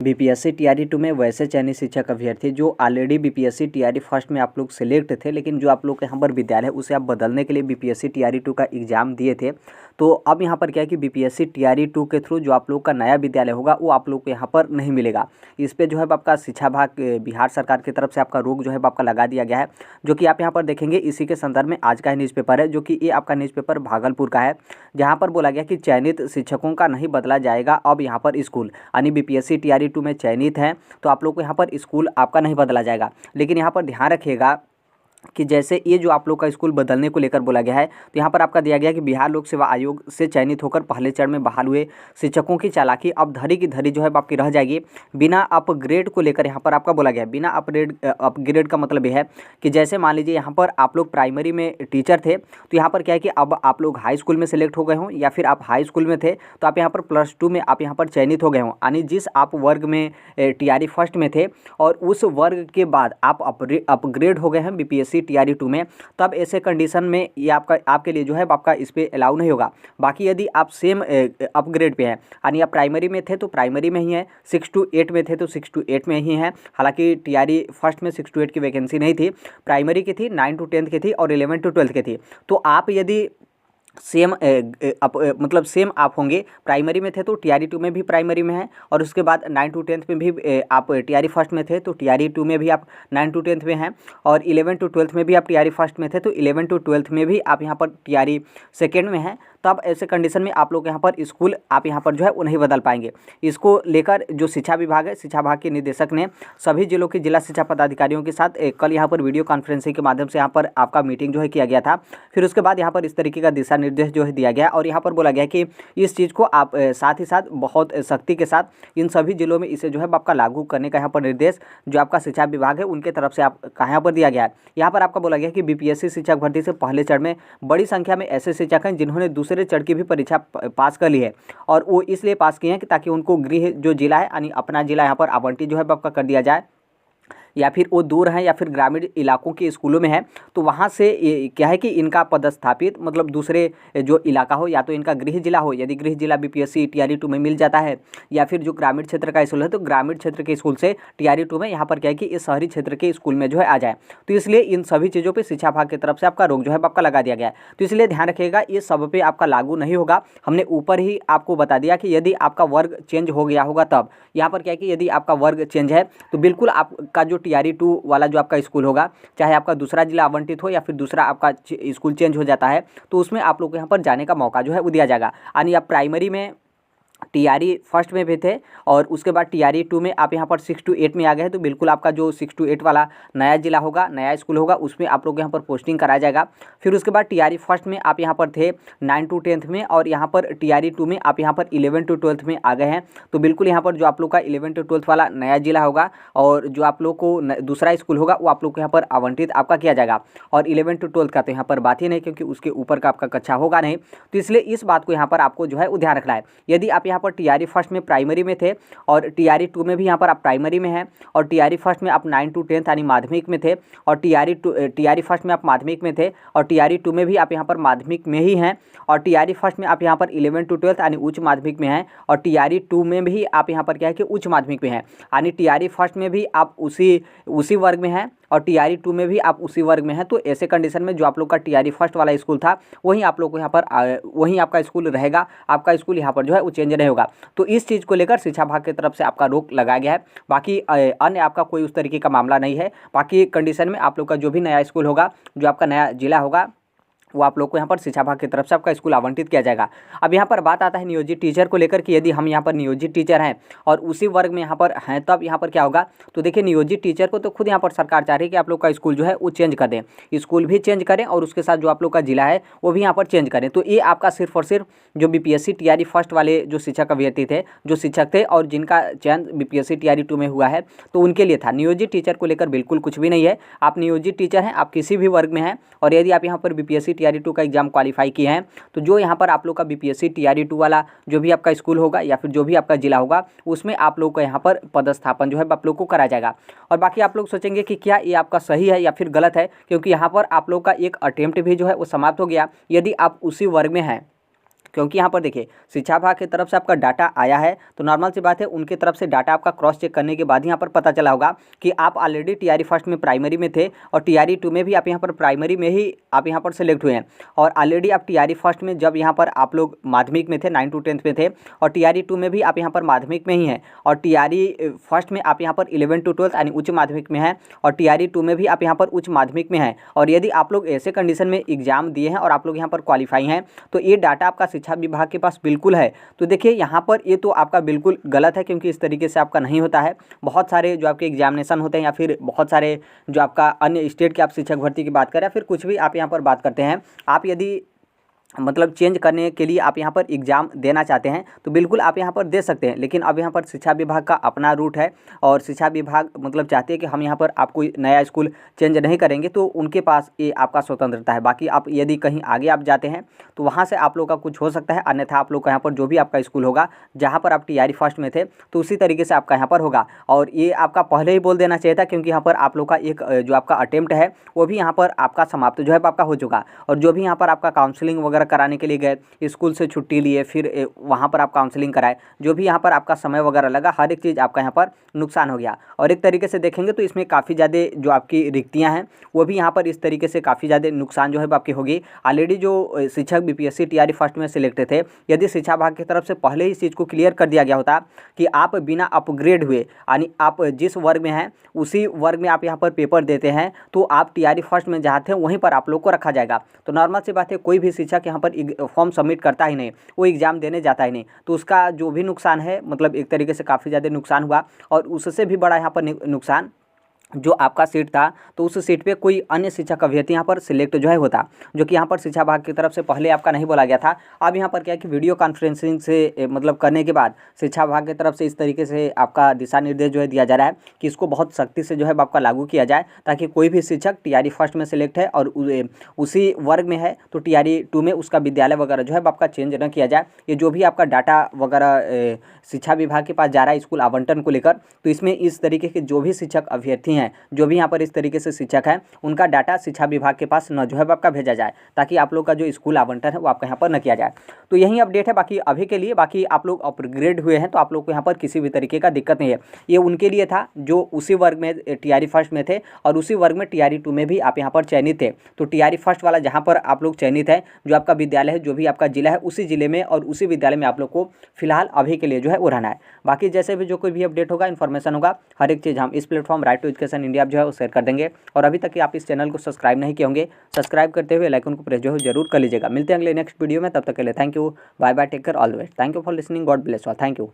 BPSC TRE 2 में वैसे चयनित शिक्षक अभ्यर्थी जो ऑलरेडी बीपीएससी टीआरई फर्स्ट में आप लोग सिलेक्ट थे, लेकिन जो आप लोग के यहाँ पर विद्यालय है उसे आप बदलने के लिए बीपीएससी टीआरई 2 का एग्जाम दिए थे। तो अब यहाँ पर क्या है कि बीपीएससी टीआरई 2 के थ्रू जो आप लोग का नया विद्यालय होगा वो आप लोग को यहाँ पर नहीं मिलेगा। इस पर जो है आपका शिक्षा विभाग बिहार सरकार की तरफ से आपका रोक जो है आपका लगा दिया गया है, जो कि आप यहाँ पर देखेंगे। इसी के संदर्भ में आज का न्यूज़पेपर है, जो कि ये आपका न्यूज़पेपर भागलपुर का है, जहाँ पर बोला गया कि चयनित शिक्षकों का नहीं बदला जाएगा अब यहाँ पर स्कूल, यानी बीपीएससी टीआरई 2 में चयनित है तो आप लोग को यहाँ पर स्कूल आपका नहीं बदला जाएगा। लेकिन यहाँ पर ध्यान रखिएगा कि जैसे ये जो आप लोग का स्कूल बदलने को लेकर बोला गया है, तो यहाँ पर आपका दिया गया कि बिहार लोक सेवा आयोग से चयनित होकर पहले चरण में बहाल हुए शिक्षकों की चालाकी अब धरी की धरी जो है आपकी रह जाएगी। बिना अपग्रेड को लेकर यहाँ पर आपका बोला गया है। बिना अपग्रेड का मतलब यह है कि जैसे मान लीजिए यहाँ पर आप लोग प्राइमरी में टीचर थे, तो यहाँ पर क्या है कि अब आप लोग हाई स्कूल में सेलेक्ट हो गए हों, या फिर आप हाई स्कूल में थे तो आप यहाँ पर +2 में आप यहाँ पर चयनित हो गए हों, यानी जिस आप वर्ग में टीआरई फर्स्ट में थे और उस वर्ग के बाद आप अपग्रेड हो गए हैं बीपीएससी टीआरई 2 में, तब ऐसे कंडीशन में ये आपके लिए जो है आपका इस पे अलाउ नहीं होगा। बाकी यदि आप सेम अपग्रेड पे हैं, यानी आप प्राइमरी में थे तो प्राइमरी में ही है, 6 to 8 में थे तो 6 to 8 में ही हैं। हालांकि टीआरई फर्स्ट में 6 to 8 की वैकेंसी नहीं थी, प्राइमरी की थी, 9 to 10 की थी और 11 to 12 की थी। तो आप यदि सेम मतलब सेम आप होंगे, प्राइमरी में थे तो टीआरई 2 में भी प्राइमरी में है, और उसके बाद 9 to 10 में भी आप टीआरई फर्स्ट में थे तो टीआरई 2 में भी आप 9 to 10 में हैं, और 11 to 12 में भी आप टीआरई फर्स्ट में थे तो 11 to 12 में भी आप यहाँ पर टीआरई सेकेंड में हैं। तब ऐसे कंडीशन में आप लोग यहाँ पर स्कूल आप यहाँ पर जो है वो नहीं बदल पाएंगे। इसको लेकर जो शिक्षा विभाग है, शिक्षा विभाग के निदेशक ने सभी जिलों के जिला शिक्षा पदाधिकारियों के साथ कल यहाँ पर वीडियो कॉन्फ्रेंसिंग के माध्यम से यहाँ पर आपका मीटिंग जो है किया गया था। फिर उसके बाद यहाँ पर इस तरीके का दिशा निर्देश जो है दिया गया, और यहाँ पर बोला गया कि इस चीज़ को आप साथ ही साथ बहुत सख्ती के साथ इन सभी जिलों में इसे जो है आपका लागू करने का यहाँ पर निर्देश जो आपका शिक्षा विभाग है उनके तरफ से आप यहाँ पर दिया गया है। यहाँ पर आपका बोला गया कि बीपीएससी शिक्षक भर्ती से पहले चरण में बड़ी संख्या में ऐसे शिक्षक हैं जिन्होंने दूसरे चरण की भी परीक्षा पास कर ली है, और वो इसलिए पास किए हैं कि ताकि उनको गृह जो जिला है यानी अपना जिला यहाँ पर आवंटित जो है आपका कर दिया जाए, या फिर वो दूर हैं या फिर ग्रामीण इलाकों के स्कूलों में है तो वहाँ से क्या है कि इनका पदस्थापित मतलब दूसरे जो इलाका हो, या तो इनका गृह जिला हो, यदि गृह जिला बीपीएससी टीआरई 2 में मिल जाता है, या फिर जो ग्रामीण क्षेत्र का स्कूल है तो ग्रामीण क्षेत्र के स्कूल से टीआरई 2 में यहाँ पर क्या है कि इस शहरी क्षेत्र के स्कूल में जो है आ जाए। तो इसलिए इन सभी चीज़ों पर शिक्षा विभाग की तरफ से आपका रोक जो है आपका लगा दिया गया है। तो इसलिए ध्यान रखिएगा ये सब पे आपका लागू नहीं होगा। हमने ऊपर ही आपको बता दिया कि यदि आपका वर्ग चेंज हो गया होगा तब यहाँ पर क्या है कि यदि आपका वर्ग चेंज है तो बिल्कुल आपका जो टीआरई 2 वाला जो आपका स्कूल होगा, चाहे आपका दूसरा जिला आवंटित हो या फिर दूसरा आपका स्कूल चेंज हो जाता है, तो उसमें आप लोग को यहाँ पर जाने का मौका जो है वो दिया जाएगा। यानी आप प्राइमरी में टीआरई फर्स्ट में भी थे और उसके बाद टीआरई 2 में आप यहाँ पर 6 to 8 में आ गए हैं, तो बिल्कुल आपका जो 6 to 8 वाला नया जिला होगा, नया स्कूल होगा, उसमें आप लोग यहाँ पर पोस्टिंग कराया जाएगा। फिर उसके बाद टीआरई फर्स्ट में आप यहाँ पर थे 9 to 10 में, और यहाँ पर टीआरई 2 में आप यहाँ पर 11 to 12 में आ गए हैं। तो बिल्कुल यहाँ पर जो आप लोग का 11 to 12 वाला नया जिला होगा और जो आप लोग को दूसरा स्कूल होगा वो आप लोग को यहाँ पर आवंटित आपका किया जाएगा। और 11 to 12 का तो यहाँ पर बात ही नहीं, क्योंकि उसके ऊपर का आपका कक्षा होगा नहीं। तो इसलिए इस बात को यहाँ पर आपको जो है वो ध्यान रखना है। यदि आप यहाँ पर टीआरई फर्स्ट में प्राइमरी में थे और टीआरई 2 में भी यहाँ पर आप प्राइमरी में हैं, और टीआरई फर्स्ट में आप 9 to 10 यानी माध्यमिक में थे, और टीआरई फर्स्ट में आप माध्यमिक में थे, और टीआरई 2 में भी आप यहाँ पर माध्यमिक में ही हैं, और टीआरई फर्स्ट में आप यहाँ पर 11 to 12 यानी उच्च माध्यमिक में हैं, और टीआरई 2 में भी आप यहाँ पर क्या है कि उच्च माध्यमिक में हैं, यानी टीआरई फर्स्ट में भी आप उसी वर्ग में हैं और टीआरई 2 में भी आप उसी वर्ग में हैं। तो ऐसे कंडीशन में जो आप लोग का टीआरई फर्स्ट वाला स्कूल था वहीं आप लोग को यहाँ पर वहीं आपका स्कूल रहेगा, आपका स्कूल यहाँ पर जो है वो चेंज नहीं होगा। तो इस चीज़ को लेकर शिक्षा विभाग की तरफ से आपका रोक लगाया गया है। बाकी अन्य आपका कोई उस तरीके का मामला नहीं है। बाकी कंडीशन में आप लोग का जो भी नया स्कूल होगा, जो आपका नया जिला होगा, वो आप लोग को यहाँ पर शिक्षा विभाग की तरफ से आपका स्कूल आवंटित किया जाएगा। अब यहाँ पर बात आता है नियोजित टीचर को लेकर कि यदि हम यहाँ पर नियोजित टीचर हैं और उसी वर्ग में यहाँ पर हैं तब यहाँ पर क्या होगा। तो देखिए नियोजित टीचर को तो खुद यहाँ पर सरकार चाह रही है कि आप लोग का स्कूल जो है वो चेंज कर दें, स्कूल भी चेंज करें और उसके साथ जो आप लोग का जिला है वो भी यहाँ पर चेंज करें। तो ये आपका सिर्फ और सिर्फ जो बीपीएससी टीआरई फर्स्ट वाले जो शिक्षक अभ्यर्थी थे, जो शिक्षक थे और जिनका चयन बीपीएससी टीआरई 2 में हुआ है, तो उनके लिए था। नियोजित टीचर को लेकर बिल्कुल कुछ भी नहीं है। आप नियोजित टीचर हैं, आप किसी भी वर्ग में हैं, और यदि आप यहाँ पर बीपीएससी टीआरई 2 का एग्जाम क्वालिफाई किए हैं, तो जो यहाँ पर आप लोग का बीपीएससी टीआरई 2 वाला जो भी आपका स्कूल होगा या फिर जो भी आपका जिला होगा, उसमें आप लोग का यहाँ पर पदस्थापन जो है आप लोग को कराया जाएगा। और बाकी आप लोग सोचेंगे कि क्या ये आपका सही है या फिर गलत है, क्योंकि यहाँ पर आप लोग का एक अटेम्प्ट भी जो है वो समाप्त हो गया। यदि आप उसी वर्ग में हैं, क्योंकि यहाँ पर देखिए शिक्षा विभाग की तरफ से आपका डाटा आया है, तो नॉर्मल सी बात है उनकी तरफ से डाटा आपका क्रॉस चेक करने के बाद यहाँ पर पता चला होगा कि आप ऑलरेडी टीआरई फर्स्ट में प्राइमरी में थे और टीआरई टू में भी आप यहाँ पर प्राइमरी में ही आप यहाँ पर सेलेक्ट हुए हैं, और ऑलरेडी आप टीआरई फर्स्ट में जब यहाँ पर आप लोग माध्यमिक में थे 9 to 10 में थे, और टीआरई टू में भी आप यहाँ पर माध्यमिक में ही हैं, और टीआरई फर्स्ट में आप यहाँ पर 11 to 12 यानी उच्च माध्यमिक में हैं, और टीआरई टू में भी आप यहाँ पर उच्च माध्यमिक में हैं, और यदि आप लोग ऐसे कंडीशन में एग्जाम दिए हैं और आप लोग यहाँ पर क्वालिफाई हैं, तो ये डाटा आपका शिक्षा विभाग के पास बिल्कुल है। तो देखिए यहाँ पर ये तो आपका बिल्कुल गलत है, क्योंकि इस तरीके से आपका नहीं होता है। बहुत सारे जो आपके एग्जामिनेशन होते हैं या फिर बहुत सारे जो आपका अन्य स्टेट के आप शिक्षक भर्ती की बात करें या फिर कुछ भी आप यहाँ पर बात करते हैं, आप यदि मतलब चेंज करने के लिए आप यहाँ पर एग्ज़ाम देना चाहते हैं तो बिल्कुल आप यहाँ पर दे सकते हैं, लेकिन अब यहाँ पर शिक्षा विभाग का अपना रूट है और शिक्षा विभाग मतलब चाहते हैं कि हम यहाँ पर आपको नया स्कूल चेंज नहीं करेंगे, तो उनके पास ये आपका स्वतंत्रता है। बाकी आप यदि कहीं आगे आप जाते हैं तो वहाँ से आप लोग का कुछ हो सकता है, अन्यथा आप लोग का यहाँ पर जो भी आपका स्कूल होगा जहाँ पर आप टीआरई फर्स्ट में थे तो उसी तरीके से आपका यहाँ पर होगा। और ये आपका पहले ही बोल देना चाहिए था, क्योंकि यहाँ पर आप लोग का एक जो आपका अटेम्प्ट है वो भी यहाँ पर आपका समाप्त जो है आपका हो चुका, और जो भी यहाँ पर आपका काउंसलिंग वगैरह कराने के लिए गए, स्कूल से छुट्टी लिए, फिर वहाँ पर आप काउंसलिंग कराए, जो भी यहाँ पर आपका समय वगैरह लगा, हर एक चीज़ आपका यहाँ पर नुकसान हो गया। और एक तरीके से देखेंगे तो इसमें काफ़ी ज़्यादा जो आपकी रिक्तियाँ हैं वो भी यहाँ पर इस तरीके से काफ़ी ज़्यादा नुकसान जो है आपकी होगी। ऑलरेडी जो शिक्षक बीपीएससी टीआरई फर्स्ट में सिलेक्ट थे, यदि शिक्षा विभाग की तरफ से पहले ही इस चीज़ को क्लियर कर दिया गया होता कि आप बिना अपग्रेड हुए, यानी आप जिस वर्ग में हैं उसी वर्ग में आप यहाँ पर पेपर देते हैं, तो आप टीआरई फर्स्ट में जहाँ थे वहीं पर आप लोग को रखा जाएगा। तो नॉर्मल सी बात है, कोई भी शिक्षक यहाँ पर फॉर्म सबमिट करता ही नहीं, वो एग्ज़ाम देने जाता ही नहीं, तो उसका जो भी नुकसान है मतलब एक तरीके से काफ़ी ज़्यादा नुकसान हुआ। और उससे भी बड़ा यहाँ पर नुकसान जो आपका सीट था, तो उस सीट पे कोई अन्य शिक्षक अभ्यर्थी यहाँ पर सिलेक्ट जो है होता, जो कि यहाँ पर शिक्षा विभाग की तरफ से पहले आपका नहीं बोला गया था। अब यहाँ पर क्या है कि वीडियो कॉन्फ्रेंसिंग से मतलब करने के बाद शिक्षा विभाग की तरफ से इस तरीके से आपका दिशा निर्देश जो है दिया जा रहा है कि इसको बहुत सख्ती से जो है आपका लागू किया जाए, ताकि कोई भी शिक्षक टीआरई फर्स्ट में सिलेक्ट है और उसी वर्ग में है तो टीआरई टू में उसका विद्यालय वगैरह जो है आपका चेंज न किया जाए। ये जो भी आपका डाटा वगैरह शिक्षा विभाग के पास जा रहा है स्कूल आवंटन को लेकर, तो इसमें इस तरीके के जो भी शिक्षक अभ्यर्थी हैं, जो भी यहाँ पर इस तरीके से शिक्षक हैं, उनका डाटा शिक्षा विभाग के पास न जो है आपका भेजा जाए, ताकि आप लोग का जो स्कूल आवंटन है वो आपका यहाँ पर न किया जाए। तो यही अपडेट है बाकी अभी के लिए। बाकी आप लोग अपग्रेड हुए हैं तो आप लोग को यहाँ पर किसी भी तरीके का दिक्कत नहीं है। ये उनके लिए था जो उसी वर्ग में टीआरई फर्स्ट में थे और उसी वर्ग में टीआरई टू में भी आप यहाँ पर चयनित थे। तो टीआरई फर्स्ट वाला जहाँ पर आप लोग चयनित है, जो आपका विद्यालय है, जो भी आपका जिला है, उसी जिले में और उसी विद्यालय में आप लोग को फिलहाल अभी के लिए जो है वो रहना है। बाकी जैसे भी जो कोई भी अपडेट होगा, इन्फॉर्मेशन होगा, हर एक चीज़ हम इस platform right to education India जो है वो शेयर कर देंगे। और अभी तक आप इस चैनल को सब्सक्राइब नहीं किए होंगे, सब्सक्राइब करते हुए लाइकन को प्रेस जो है जरूर कर लीजिएगा। मिलते हैं अगले नेक्स्ट वीडियो में, तब तक के लिए thank you, bye bye, take care, all the best. Thank you for listening, God bless all, thank you.